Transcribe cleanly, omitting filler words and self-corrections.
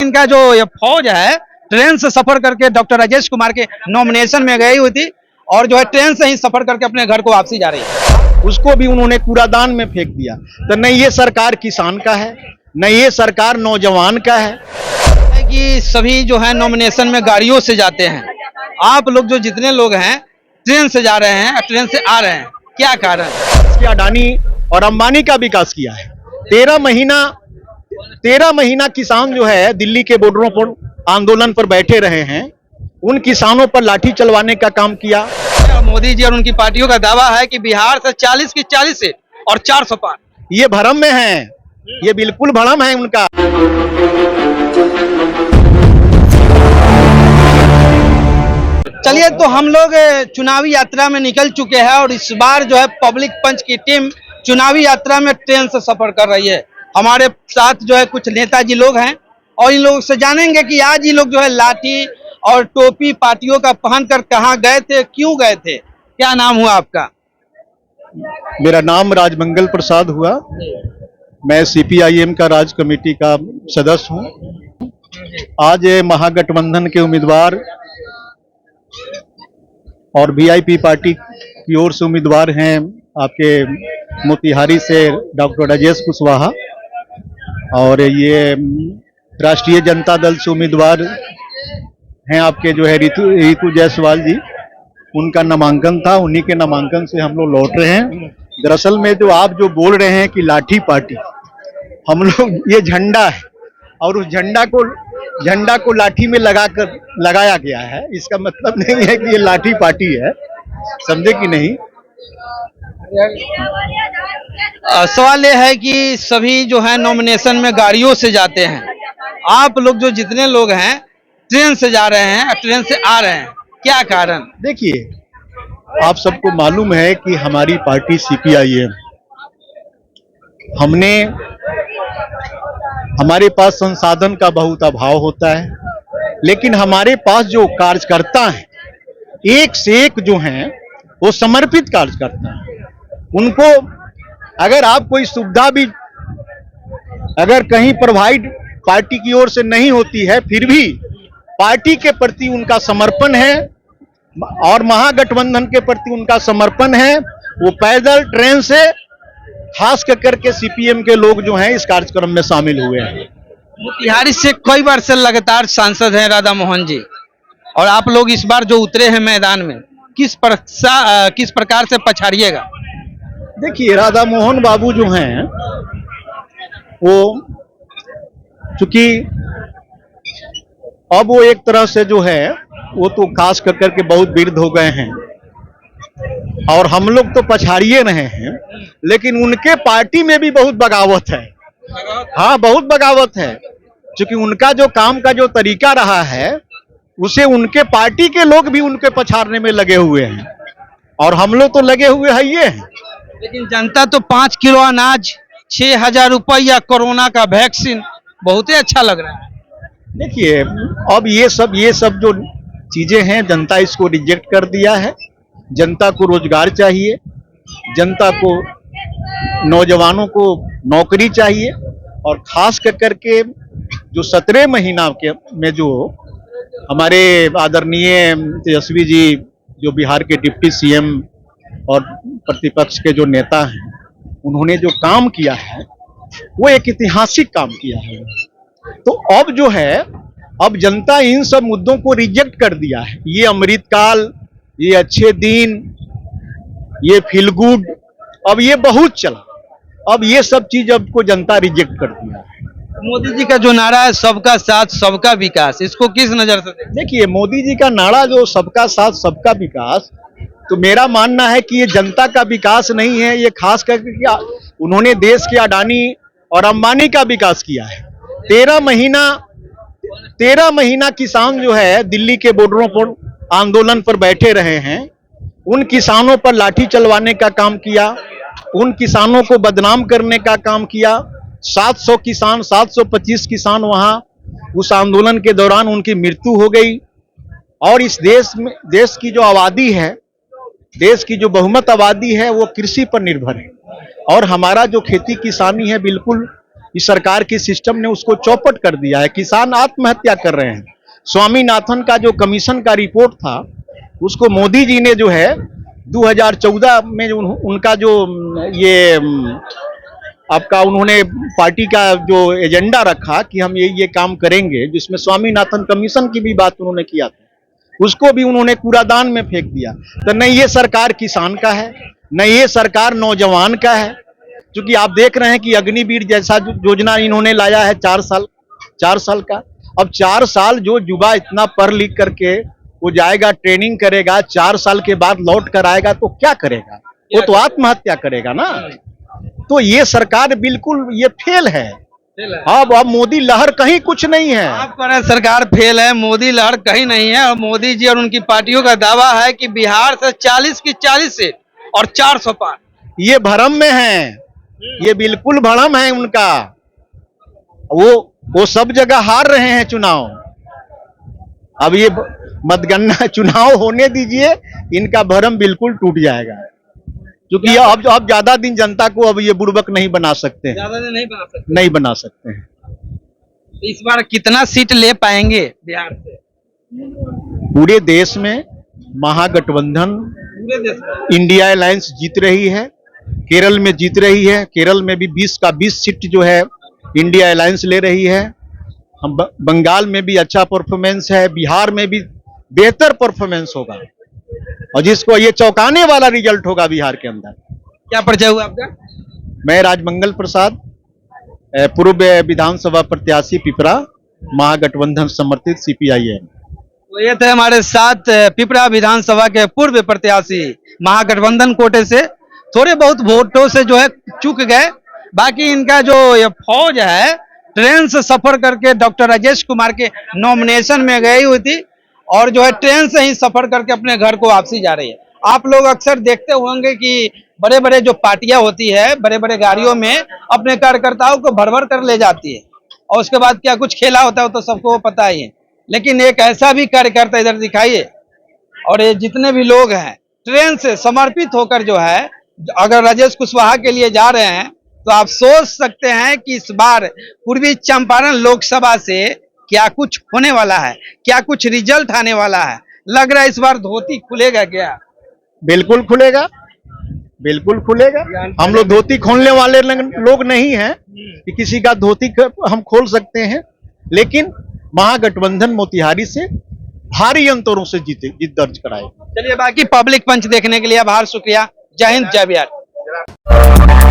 इनका जो ये फौज है ट्रेन से सफर करके डॉक्टर राजेश कुमार के नॉमिनेशन में गई हुई थी और जो है ट्रेन से ही सफर करके अपने घर को वापसी जा रही है। उसको भी उन्होंने कूड़ादान में फेंक दिया। तो नहीं ये सरकार किसान का है, नहीं ये सरकार नौजवान का है। कि सभी जो है नॉमिनेशन में गाड़ियों से जाते हैं, आप लोग जो जितने लोग हैं ट्रेन से जा रहे हैं, ट्रेन से आ रहे हैं, क्या कारण? अडानी और अंबानी का विकास किया है। 13 महीना किसान जो है दिल्ली के बॉर्डरों पर आंदोलन पर बैठे रहे हैं, उन किसानों पर लाठी चलवाने का काम किया। मोदी जी और उनकी पार्टियों का दावा है कि बिहार से 40 की 40 से और 400 पार। ये भ्रम में है, ये बिल्कुल भ्रम है उनका। चलिए, तो हम लोग चुनावी यात्रा में निकल चुके हैं और इस बार जो है पब्लिक पंच की टीम चुनावी यात्रा में ट्रेन से सफर कर रही है। हमारे साथ जो है कुछ नेताजी लोग हैं और इन लोगों से जानेंगे कि आज ये लोग जो है लाठी और टोपी पार्टियों का पहनकर कहाँ गए थे, क्यों गए थे। क्या नाम हुआ आपका? मेरा नाम राजमंगल प्रसाद हुआ। मैं सीपीआईएम का राज्य कमेटी का सदस्य हूँ। आज महागठबंधन के उम्मीदवार और वीआईपी पार्टी की ओर से उम्मीदवार हैं आपके मोतिहारी से डॉक्टर राजेश कुशवाहा, और ये राष्ट्रीय जनता दल से उम्मीदवार हैं आपके जो है रितु जायसवाल जी। उनका नामांकन था, उन्हीं के नामांकन से हम लोग लौट रहे हैं। दरअसल में जो आप जो बोल रहे हैं कि लाठी पार्टी, हम लोग ये झंडा है और उस झंडा को लाठी में लगाया गया है। इसका मतलब नहीं है कि ये लाठी पार्टी है, समझे कि नहीं। सवाल यह है कि सभी जो है नॉमिनेशन में गाड़ियों से जाते हैं, आप लोग जो जितने लोग हैं ट्रेन से जा रहे हैं, ट्रेन से आ रहे हैं, क्या कारण? देखिए, आप सबको मालूम है कि हमारी पार्टी सीपीआईएम, हमारे पास संसाधन का बहुत अभाव होता है, लेकिन हमारे पास जो कार्यकर्ता हैं एक से एक जो हैं वो समर्पित कार्यकर्ता हैं। उनको अगर आप कोई सुविधा भी अगर कहीं प्रोवाइड पार्टी की ओर से नहीं होती है, फिर भी पार्टी के प्रति उनका समर्पण है और महागठबंधन के प्रति उनका समर्पण है। वो पैदल ट्रेन से खास करके सीपीएम के लोग जो हैं इस कार्यक्रम में शामिल हुए हैं। मोतिहारी से कई बार से लगातार सांसद हैं राधा मोहन जी, और आप लोग इस बार जो उतरे हैं मैदान में, किस प्रकार से पछाड़िएगा? देखिए, राधा मोहन बाबू जो हैं वो चूंकि अब वो एक तरह से जो है वो तो खास करके बहुत वृद्ध हो गए हैं और हम लोग तो पछाड़िए रहे हैं, लेकिन उनके पार्टी में भी बहुत बगावत है। हाँ, बहुत बगावत है, क्योंकि उनका जो काम का जो तरीका रहा है उसे उनके पार्टी के लोग भी उनके पछाड़ने में लगे हुए हैं और हम लोग तो लगे हुए हैं ये हैं। लेकिन जनता तो 5 किलो अनाज, 6,000 रुपया, कोरोना का वैक्सीन, बहुत ही अच्छा लग रहा है। देखिए, अब ये सब जो चीजें हैं जनता इसको रिजेक्ट कर दिया है। जनता को रोजगार चाहिए, जनता को नौजवानों को नौकरी चाहिए, और खास करके जो 17 महीना के में जो हमारे आदरणीय तेजस्वी जी जो बिहार के डिप्टी सीएम और प्रतिपक्ष के जो नेता हैं, उन्होंने जो काम किया है वो एक ऐतिहासिक काम किया है। तो अब जो है अब जनता इन सब मुद्दों को रिजेक्ट कर दिया है। ये अमृतकाल, ये अच्छे दिन, ये फील गुड, अब ये बहुत चला। अब ये सब चीज अब को जनता रिजेक्ट कर दिया है। मोदी जी का जो नारा है सबका साथ सबका विकास, इसको किस नजर से देखिए, मोदी जी का नारा जो सबका साथ सबका विकास, तो मेरा मानना है कि ये जनता का विकास नहीं है, ये खास करके उन्होंने देश के अडानी और अंबानी का विकास किया है। 13 महीना किसान जो है दिल्ली के बॉर्डरों पर आंदोलन पर बैठे रहे हैं, उन किसानों पर लाठी चलवाने का काम किया, उन किसानों को बदनाम करने का काम किया। 725 किसान वहां उस आंदोलन के दौरान उनकी मृत्यु हो गई। और इस देश की जो आबादी है, देश की जो बहुमत आबादी है वो कृषि पर निर्भर है, और हमारा जो खेती किसानी है बिल्कुल इस सरकार की सिस्टम ने उसको चौपट कर दिया है। किसान आत्महत्या कर रहे हैं। स्वामीनाथन का जो कमीशन का रिपोर्ट था, उसको मोदी जी ने जो है 2014 में उनका जो ये आपका उन्होंने पार्टी का जो एजेंडा रखा कि हम ये काम करेंगे, जिसमें स्वामीनाथन कमीशन की भी बात उन्होंने किया था, उसको भी उन्होंने कूड़ादान में फेंक दिया। तो नहीं ये सरकार किसान का है, नहीं ये सरकार नौजवान का है। क्योंकि आप देख रहे हैं कि अग्निवीर जैसा योजना इन्होंने लाया है 4 साल का। अब 4 साल जो युवा इतना पढ़ लिख करके वो जाएगा, ट्रेनिंग करेगा, 4 साल के बाद लौट कर आएगा तो क्या करेगा? वो तो आत्महत्या करेगा ना। तो ये सरकार बिल्कुल ये फेल है। अब मोदी लहर कहीं कुछ नहीं है। आप कह रहे हैं सरकार फेल है, मोदी लहर कहीं नहीं है, और मोदी जी और उनकी पार्टियों का दावा है कि बिहार से 40 की 40 सीट और 400 पार। ये भ्रम में है, ये बिल्कुल भ्रम है उनका। वो सब जगह हार रहे हैं चुनाव। अब ये मतगणना चुनाव होने दीजिए, इनका भ्रम बिल्कुल टूट जाएगा। क्योंकि अब ज्यादा दिन जनता को अब ये बुड़बक नहीं बना सकते हैं, ज्यादा दिन नहीं बना सकते हैं। तो इस बार कितना सीट ले पाएंगे बिहार से? पूरे देश में महागठबंधन पूरे देश में इंडिया अलायंस जीत रही है। केरल में जीत रही है। केरल में भी 20 का 20 सीट जो है इंडिया अलायंस ले रही है। हम बंगाल में भी अच्छा परफॉर्मेंस है। बिहार में भी बेहतर परफॉर्मेंस होगा, और जिसको ये चौंकाने वाला रिजल्ट होगा बिहार के अंदर। क्या परिचय हुआ आपका? मैं राजमंगल प्रसाद, पूर्व विधानसभा प्रत्याशी पिपरा, महागठबंधन समर्थित CPIM। तो ये थे हमारे साथ पिपरा विधानसभा के पूर्व प्रत्याशी, महागठबंधन कोटे से थोड़े बहुत वोटों से जो है चूक गए। बाकी इनका जो ये फौज है ट्रेन से सफर करके डॉक्टर राजेश कुमार के नॉमिनेशन में गई हुई थी, और जो है ट्रेन से ही सफर करके अपने घर को वापसी जा रही है। आप लोग अक्सर देखते होंगे कि बड़े बड़े जो पार्टियां होती है, बड़े बड़े गाड़ियों में अपने कार्यकर्ताओं को भर भर कर ले जाती है, और उसके बाद क्या कुछ खेला होता है तो सबको पता ही है। लेकिन एक ऐसा भी कार्यकर्ता इधर दिखाइए, और ये जितने भी लोग हैं ट्रेन से समर्पित होकर जो है, अगर राजेश कुशवाहा के लिए जा रहे हैं, तो आप सोच सकते हैं कि इस बार पूर्वी चंपारण लोकसभा से क्या कुछ होने वाला है, क्या कुछ रिजल्ट आने वाला है। लग रहा है इस बार धोती खुलेगा क्या? बिल्कुल खुलेगा, बिल्कुल खुलेगा। हम लोग धोती खोलने वाले लोग नहीं हैं कि किसी का धोती हम खोल सकते हैं, लेकिन महागठबंधन मोतिहारी से भारी अंतरों से जीत दर्ज कराएगा। चलिए, बाकी पब्लिक पंच देखने के लिए आभार, शुक्रिया। जय हिंद, जय बिहार।